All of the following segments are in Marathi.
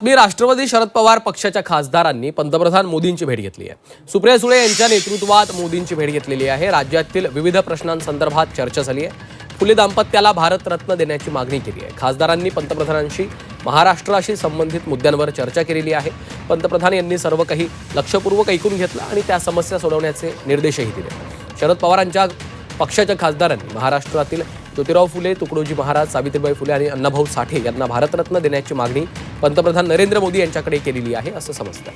मी राष्ट्रवादी शरद पवार पक्षाच्या खासदारांनी पंतप्रधान मोदींची भेट घेतली आहे। सुप्रिया सुळे यांच्या नेतृत्वात मोदींची भेट घेतलेली आहे। राज्यातील विविध प्रश्नांसंदर्भात चर्चा झाली आहे। फुले दाम्पत्याला भारतरत्न देण्याची मागणी केली आहे। खासदारांनी पंतप्रधानांशी महाराष्ट्राशी संबंधित मुद्द्यांवर चर्चा केलेली आहे। पंतप्रधान यांनी सर्व काही लक्षपूर्वक ऐकून घेतलं आणि त्या समस्या सोडवण्याचे निर्देशही दिले। शरद पवारांच्या पक्षाच्या खासदारांनी महाराष्ट्रातील ज्योतिराव फुले, तुकडोजी महाराज, सावित्रीबाई फुले आणि अण्णाभाऊ साठे यांना भारतरत्न देण्याची मागणी पंतप्रधान नरेंद्र मोदी यांच्याकडे केलेली आहे असं समजतं।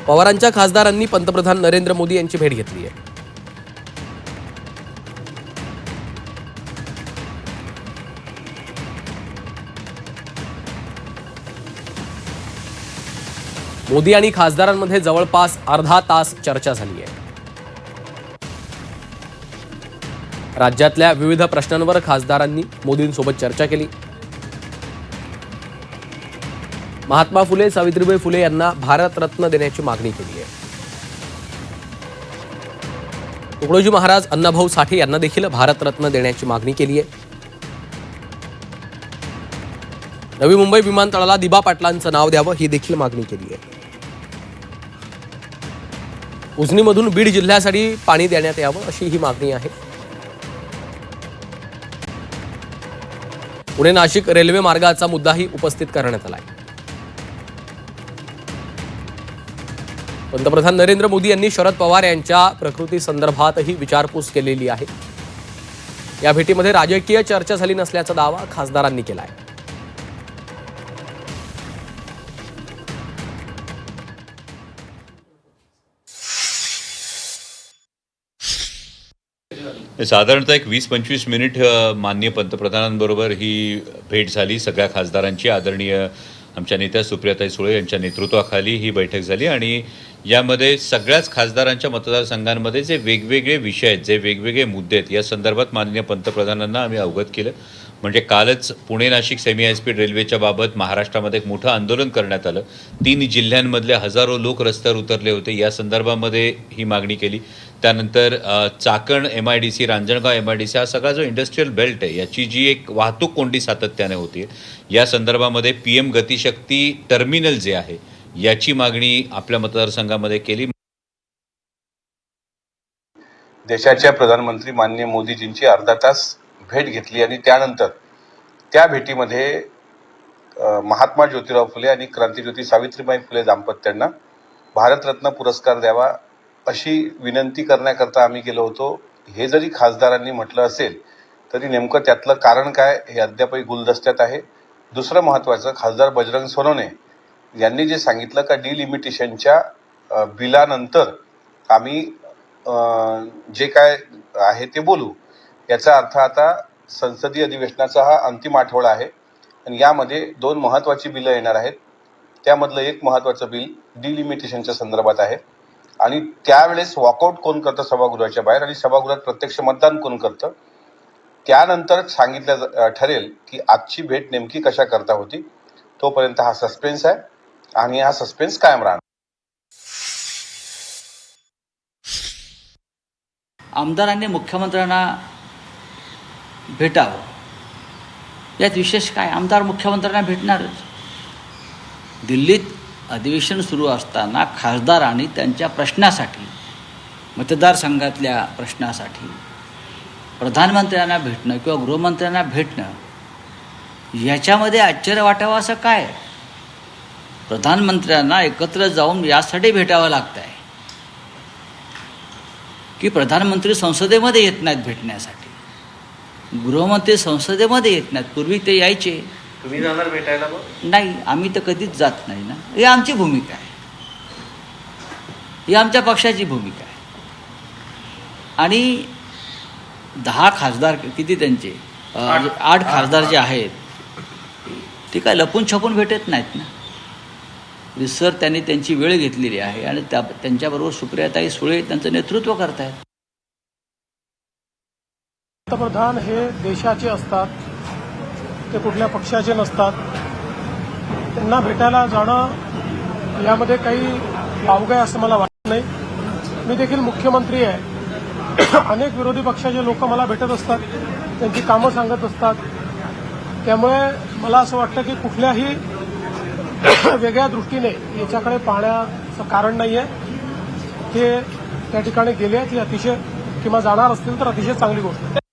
पवारांच्या खासदारांनी पंतप्रधान नरेंद्र मोदी यांची भेट घेतली आहे। मोदी आणि खासदारांमध्ये जवळपास अर्धा तास चर्चा झाली आहे। राज्यातल्या विविध प्रश्नांवर खासदारांनी मोदींसोबत चर्चा केली। महात्मा फुले, सावित्रीबाई फुले यांना भारतरत्न देण्याची मागणी केली आहे। तुकडोजी महाराज, अण्णाभाऊ साठे यांना देखील भारतरत्न देण्याची मागणी केली आहे। नवी मुंबई विमानतळाला दिबा पाटलांचं नाव द्यावं ही देखील मागणी केली आहे। उजनीमधून बीड जिल्ह्यासाठी पाणी देण्यात यावं अशी ही मागणी आहे। पुणे नाशिक रेल्वे मार्गाचा मुद्दाही उपस्थित करण्यात आलाय। पंतप्रधान नरेंद्र मोदी यांनी शरद पवार यांच्या प्रकृती संदर्भातही विचारपूस केलेली आहे। या भेटीमध्ये राजकीय चर्चा झाली नसल्याचा दावा खासदारांनी केला आहे। साधारणतः एक 20-25 मिनिट माननीय पंतप्रधानांबरोबर ही भेट झाली। सगळ्या खासदारांची आदरणीय आमच्या नेत्या सुप्रियाताई सुळे यांच्या नेतृत्वाखाली ही बैठक झाली आणि यामध्ये सगळ्याच खासदारांच्या मतदारसंघांमध्ये जे वेगवेगळे विषय आहेत, जे वेगवेगळे मुद्दे आहेत, या संदर्भात माननीय पंतप्रधानांना आम्ही अवगत केलं। म्हणजे कालच पुणे नाशिक सेमी हायस्पीड रेल्वेच्या बाबत महाराष्ट्रामध्ये एक मोठं आंदोलन करण्यात आलं। 3 जिल्ह्यांमधले हजारो लोक रस्त्यावर उतरले होते, या संदर्भामध्ये ही मागणी केली। त्यानंतर चाकण MIDC, रांजणगाव MIDC हा सगळा जो इंडस्ट्रियल बेल्ट आहे याची जी एक वाहतूक कोंडी सातत्याने होती, या संदर्भामध्ये PM गतिशक्ती टर्मिनल जे आहे याची मागणी आपल्या मतदारसंघामध्ये केली। देशाच्या प्रधानमंत्री माननीय मोदीजींची अर्धा तास भेट घेतली आणि त्यानंतर त्या भेटीमध्ये महात्मा ज्योतिराव फुले आणि क्रांतिज्योती सावित्रीबाई फुले दाम्पत्यांना भारतरत्न पुरस्कार द्यावा अशी विनंती करण्याकरता आम्ही गेलो होतो। हे जरी खासदारांनी म्हटलं असेल तरी नेमकं त्यातलं कारण काय हे अद्यापही गुलदस्त्यात आहे। दुसरं महत्त्वाचं, खासदार बजरंग सोनवणे यांनी जे सांगितलं का डिलिमिटेशनच्या बिलानंतर आम्ही जे काय आहे ते बोलू, याचा अर्थ आता संसदीय अधिवेशनाचा हा अंतिम आठवडा आहे आणि यामध्ये 2 महत्त्वाची बिलं येणार आहेत। त्यामधलं एक महत्त्वाचं बिल डिलिमिटेशनच्या संदर्भात आहे आणि त्यावेळेस वॉकआउट कोण करतं सभागृहाच्या बाहेर आणि सभागृहात प्रत्यक्ष मतदान कोण करतं, त्यानंतर सांगितलं ठरेल की आजची भेट नेमकी कशा करता होती। तोपर्यंत हा सस्पेन्स आहे आणि हा सस्पेन्स कायम राहणार। आमदारांनी मुख्यमंत्र्यांना भेटावं यात विशेष काय? आमदार मुख्यमंत्र्यांना भेटणारच। दिल्लीत अधिवेशन सुरू असताना खासदारांनी त्यांच्या प्रश्नासाठी, मतदारसंघातल्या प्रश्नासाठी प्रधानमंत्र्यांना भेटणं किंवा गृहमंत्र्यांना भेटणं याच्यामध्ये आश्चर्य वाटावं असं काय? प्रधानमंत्र्यांना एकत्र जाऊन यासाठी भेटावं लागतं आहे की प्रधानमंत्री संसदेमध्ये येत नाहीत भेटण्यासाठी, गृहमंत्री संसदेमध्ये येत नाहीत। पूर्वी ते यायचे। तुम्ही जाणार भेटायला? नाही, आम्ही तर कधीच जात नाही ना। ही आमची भूमिका आहे, ही आमच्या पक्षाची भूमिका आहे। आणि 10 खासदार किती त्यांचे 8 खासदार जे आहेत ते काय लपून छपून भेटत नाहीत ना। रिसर त्यांनी त्यांची वेळ घेतलेली आहे आणि त्यांच्याबरोबर सुप्रियाताई सुळे त्यांचं नेतृत्व करत आहेत। पंतप्रधान हे देशाचे असतात, ते कुठल्या पक्षाचे नसतात। त्यांना भेटायला जाणं यामध्ये काही वावगं आहे असं मला वाटत नाही। मी देखील मुख्यमंत्री आहे अनेक विरोधी पक्षाचे लोक मला भेटत असतात, त्यांची कामं सांगत असतात. त्यामुळे मला असं वाटतं की कुठल्याही वेगळ्या दृष्टीने याच्याकडे पाहण्याचं कारण नाही आहे. ते त्या ठिकाणी गेले, ती अतिशय किंवा जाणार असतील तर अतिशय चांगली गोष्ट आहे.